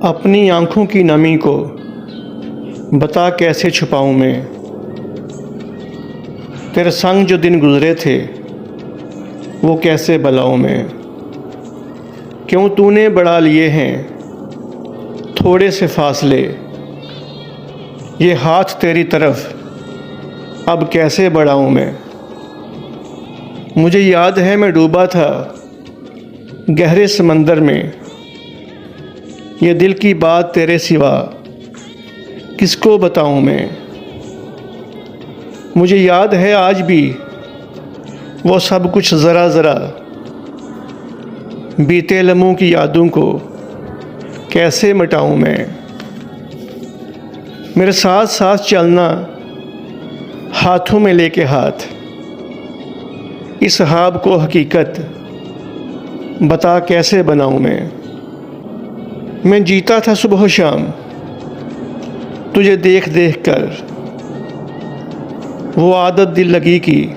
अपनी आँखों की नमी को बता कैसे छुपाऊँ मैं। तेरे संग जो दिन गुज़रे थे वो कैसे भुलाऊँ मैं। क्यों तूने बढ़ा लिए हैं थोड़े से फासले, ये हाथ तेरी तरफ अब कैसे बढ़ाऊँ मैं। मुझे याद है मैं डूबा था गहरे समंदर में, ये दिल की बात तेरे सिवा किसको बताऊँ मैं। मुझे याद है आज भी वो सब कुछ ज़रा ज़रा, बीते लम्हों की यादों को कैसे मिटाऊँ मैं। मेरे साथ साथ चलना हाथों में लेके हाथ, इस ख्वाब को हकीकत बता कैसे बनाऊँ मैं जीता था सुबह शाम तुझे देख देख कर, वो आदत दिल लगी की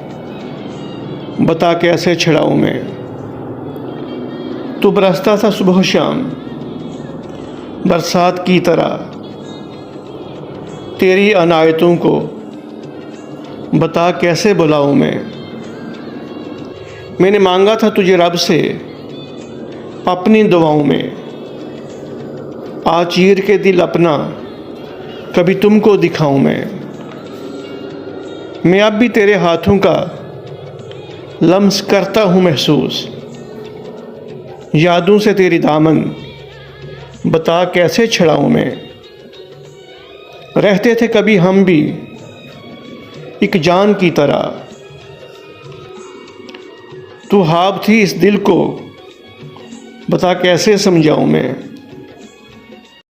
बता कैसे छुड़ाऊँ मैं। तू बरसता था सुबह शाम बरसात की तरह, तेरी अनायतों को बता कैसे बुलाऊँ मैं। मैंने मांगा था तुझे रब से अपनी दुआओं में, आ चीर के दिल अपना कभी तुमको दिखाऊं मैं अब भी तेरे हाथों का लम्स करता हूँ महसूस, यादों से तेरी दामन बता कैसे छुड़ाऊं मैं। रहते थे कभी हम भी एक जान की तरह, तू ख्वाब थी इस दिल को बता कैसे समझाऊं मैं।